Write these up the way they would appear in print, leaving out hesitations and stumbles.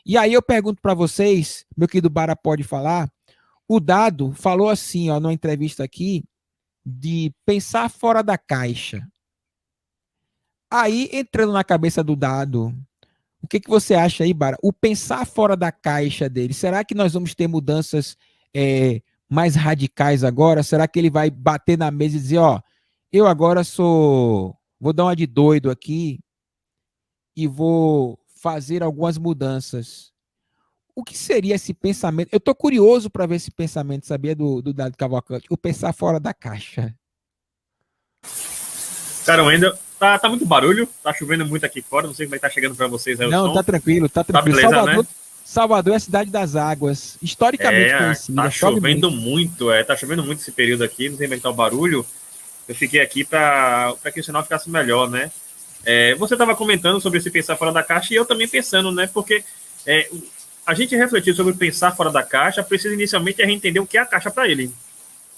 E aí eu pergunto para vocês, meu querido Bara pode falar, o Dado falou assim, ó, numa entrevista aqui, de pensar fora da caixa. Aí, entrando na cabeça do Dado, o que, que você acha aí, Bara? O pensar fora da caixa dele, será que nós vamos ter mudanças mais radicais agora? Será que ele vai bater na mesa e dizer, ó, eu agora vou dar uma de doido aqui e vou fazer algumas mudanças? O que seria esse pensamento? Eu estou curioso para ver esse pensamento, sabia, do Dado Cavalcante, o pensar fora da caixa. Cara, ainda tá muito barulho, tá chovendo muito aqui fora, não sei como é que tá chegando para vocês aí o Não, som. tá tranquilo, tá Tá tranquilo. beleza, Salvador, né? Salvador é a cidade das águas, historicamente conhecida. Tá Chove chovendo muito. muito, tá chovendo muito esse período aqui, não sei como é que tá o barulho. Eu fiquei aqui para que o sinal ficasse melhor, né? Você estava comentando sobre esse pensar fora da caixa e eu também pensando, né? Porque a gente refletir sobre pensar fora da caixa precisa inicialmente a gente entender o que é a caixa para ele,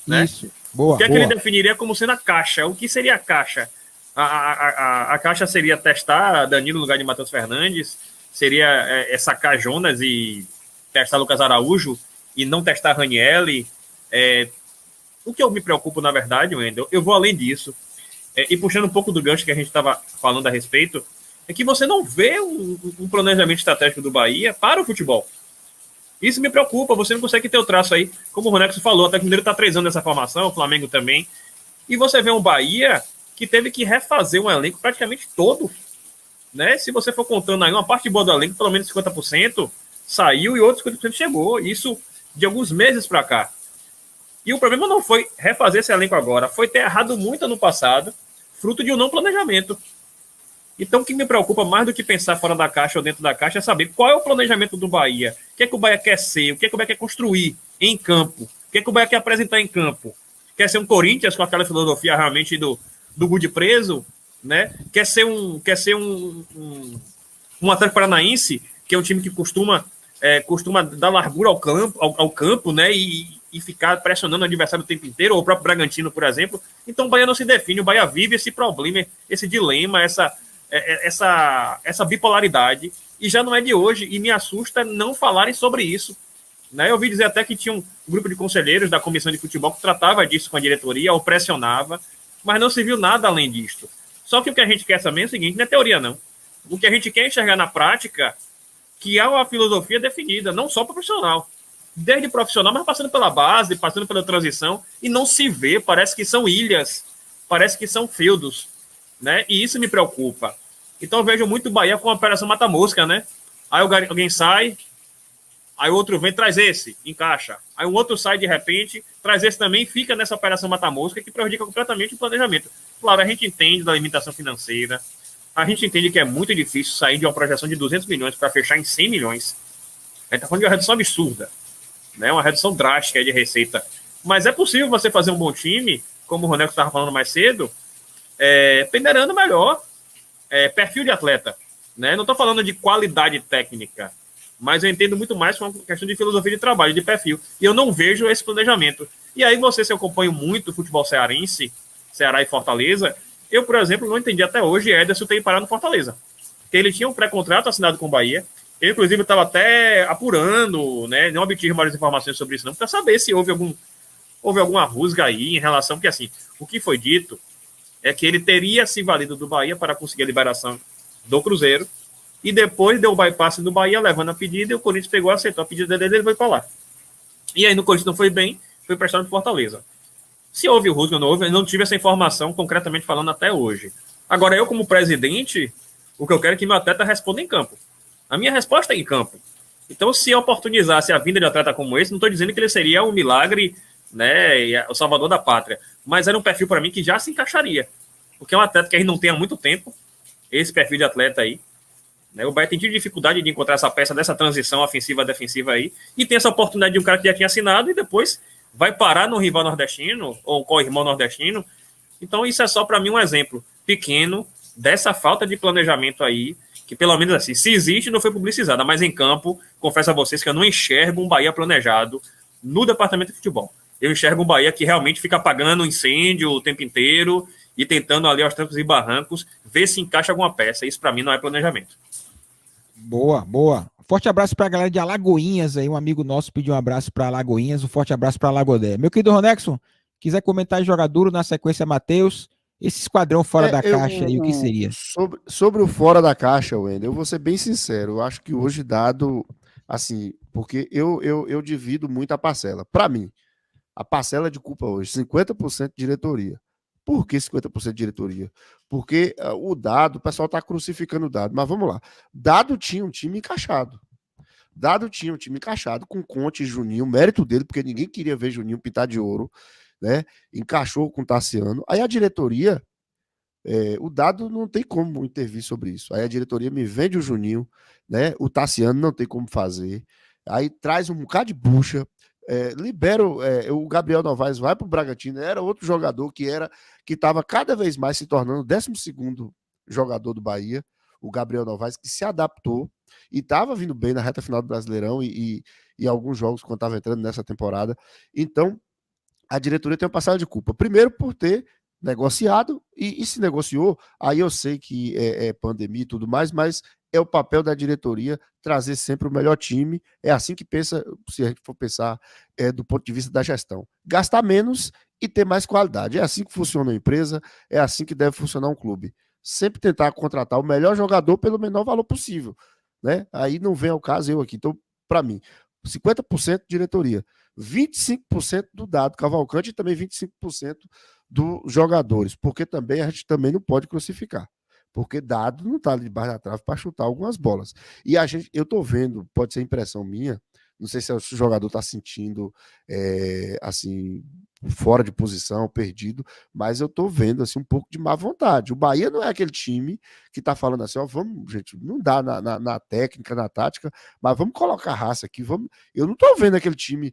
né? Isso, O boa, que é que ele boa. definiria como sendo a caixa? O que seria a caixa? A caixa seria testar Danilo no lugar de Matheus Fernandes? Seria sacar Jonas e testar Lucas Araújo e não testar Ranielli? O que eu me preocupo, na verdade, Wendel, eu vou além disso. E puxando um pouco do gancho que a gente estava falando a respeito, é que você não vê um planejamento estratégico do Bahia para o futebol. Isso me preocupa, você não consegue ter o traço aí, como o Ronex falou, até que o Mineiro está 3 anos nessa formação, o Flamengo também. E você vê um Bahia que teve que refazer um elenco praticamente todo. Né? Se você for contando aí, uma parte boa do elenco, pelo menos 50%, saiu e outros 50% chegou. Isso de alguns meses para cá. E o problema não foi refazer esse elenco agora, foi ter errado muito ano passado, fruto de um não planejamento. Então, o que me preocupa mais do que pensar fora da caixa ou dentro da caixa é saber qual é o planejamento do Bahia. O que é que o Bahia quer ser? O que é que o Bahia quer construir em campo? O que é que o Bahia quer apresentar em campo? Quer ser um Corinthians com aquela filosofia realmente do Gudi preso? Né? Quer ser um Atlético Paranaense, que é um time que costuma dar largura ao campo, né? E ficar pressionando o adversário o tempo inteiro, ou o próprio Bragantino, por exemplo. Então o Bahia não se define, o Bahia vive esse problema, esse dilema, essa bipolaridade, e já não é de hoje, e me assusta não falarem sobre isso. Né? Eu ouvi dizer até que tinha um grupo de conselheiros da comissão de futebol que tratava disso com a diretoria, ou pressionava, mas não se viu nada além disso. Só que o que a gente quer saber é o seguinte, não é teoria não. O que a gente quer enxergar na prática, que há uma filosofia definida, não só para o profissional. Desde profissional, mas passando pela base, passando pela transição, e não se vê, parece que são ilhas, parece que são feudos, né? E isso me preocupa. Então eu vejo muito o Bahia com a operação mata-mosca, né? Aí alguém sai, aí o outro vem, traz esse, encaixa. Aí um outro sai de repente, traz esse também, fica nessa operação mata-mosca que prejudica completamente o planejamento. Claro, a gente entende da limitação financeira, a gente entende que é muito difícil sair de uma projeção de 200 milhões para fechar em 100 milhões. A gente está falando de uma redução absurda, né? Uma redução drástica de receita. Mas é possível você fazer um bom time, como o Roneco estava falando mais cedo, peneirando melhor perfil de atleta. Né? Não estou falando de qualidade técnica, mas eu entendo muito mais com uma questão de filosofia de trabalho, de perfil. E eu não vejo esse planejamento. E aí se eu acompanho muito o futebol cearense, Ceará e Fortaleza, eu, por exemplo, não entendi até hoje Ederson ter parado no Fortaleza. Porque ele tinha um pré-contrato assinado com o Bahia. Eu, inclusive, estava até apurando, né? Não obtive maiores informações sobre isso, não, para saber se houve alguma rusga aí em relação, porque assim, o que foi dito é que ele teria se valido do Bahia para conseguir a liberação do Cruzeiro, e depois deu o bypass do Bahia, levando a pedida, e o Corinthians pegou, aceitou a pedida dele, ele foi para lá. E aí no Corinthians não foi bem, foi prestado para Fortaleza. Se houve o rusga ou não houve, eu não tive essa informação concretamente falando até hoje. Agora, eu como presidente, o que eu quero é que meu atleta responda em campo. A minha resposta é em campo. Então, se oportunizasse a vinda de atleta como esse, não estou dizendo que ele seria um milagre, né, o salvador da pátria, mas era um perfil para mim que já se encaixaria. Porque é um atleta que a gente não tem há muito tempo, esse perfil de atleta aí. Né, o Bahia tem tido dificuldade de encontrar essa peça dessa transição ofensiva-defensiva aí, e tem essa oportunidade de um cara que já tinha assinado e depois vai parar no rival nordestino, ou com o irmão nordestino. Então, isso é só para mim um exemplo pequeno dessa falta de planejamento aí, que pelo menos assim, se existe, não foi publicizada, mas em campo, confesso a vocês que eu não enxergo um Bahia planejado no departamento de futebol. Eu enxergo um Bahia que realmente fica apagando incêndio o tempo inteiro e tentando ali aos trancos e barrancos ver se encaixa alguma peça. Isso para mim não é planejamento. Boa, boa. Forte abraço para a galera de Alagoinhas aí, um amigo nosso pediu um abraço para Alagoinhas, um forte abraço para Alagodé. Meu querido Ronexon, quiser comentar jogador na sequência, Matheus, esse esquadrão fora da caixa aí, o que seria? Sobre o fora da caixa, Wendel, eu vou ser bem sincero, eu acho que hoje dado, assim, porque eu divido muito a parcela. Para mim, a parcela de culpa hoje, 50% de diretoria. Por que 50% de diretoria? Porque o Dado, o pessoal está crucificando o Dado, mas vamos lá. Dado tinha um time encaixado. Dado tinha um time encaixado com Conte e Juninho, mérito dele, porque ninguém queria ver Juninho pintar de ouro, né? Encaixou com o Tassiano. Aí a diretoria, o Dado não tem como intervir sobre isso. Aí a diretoria me vende o Juninho, né? O Tassiano não tem como fazer. Aí traz um bocado de bucha, libera o Gabriel Novaes, vai para o Bragantino, era outro jogador que estava cada vez mais se tornando o 12º jogador do Bahia, o Gabriel Novaes, que se adaptou e estava vindo bem na reta final do Brasileirão e alguns jogos quando estava entrando nessa temporada. Então, a diretoria tem uma passada de culpa. Primeiro, por ter negociado, e se negociou, aí eu sei que é pandemia e tudo mais, mas é o papel da diretoria trazer sempre o melhor time. É assim que pensa, se a gente for pensar do ponto de vista da gestão. Gastar menos e ter mais qualidade. É assim que funciona uma empresa, é assim que deve funcionar um clube. Sempre tentar contratar o melhor jogador pelo menor valor possível, né? Aí não vem ao caso eu aqui. Então, para mim, 50% diretoria, 25% do Dado Cavalcante e também 25% dos jogadores, porque também a gente também não pode crucificar, porque Dado não está ali debaixo da trave para chutar algumas bolas. E eu tô vendo, pode ser impressão minha, não sei se o jogador está sentindo assim, fora de posição, perdido, mas eu tô vendo assim um pouco de má vontade. O Bahia não é aquele time que tá falando assim, ó, vamos, gente, não dá na técnica, na tática, mas vamos colocar raça aqui, vamos. Eu não tô vendo aquele time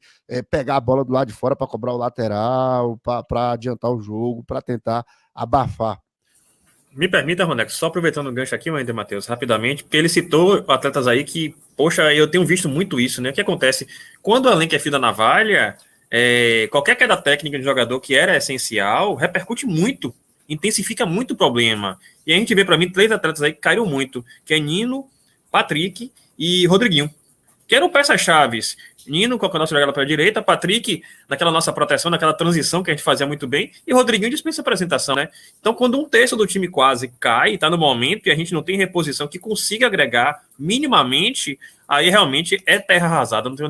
pegar a bola do lado de fora para cobrar o lateral, para adiantar o jogo, para tentar abafar. Me permita, Ronex, só aproveitando o gancho aqui, ainda, Matheus, rapidamente, porque ele citou atletas aí que, poxa, eu tenho visto muito isso, né? O que acontece? Quando o elenco é fio da navalha, qualquer queda técnica de jogador que era essencial, repercute muito, intensifica muito o problema. E a gente vê, para mim, 3 atletas aí que caíram muito, que é Nino, Patrick e Rodriguinho, que eram peças-chaves. Nino, com a nossa jogada para a direita, Patrick, naquela nossa proteção, naquela transição que a gente fazia muito bem, e Rodriguinho dispensa apresentação, né? Então, quando 1/3 do time quase cai, está no momento, e a gente não tem reposição que consiga agregar minimamente, aí realmente é terra arrasada, não tenho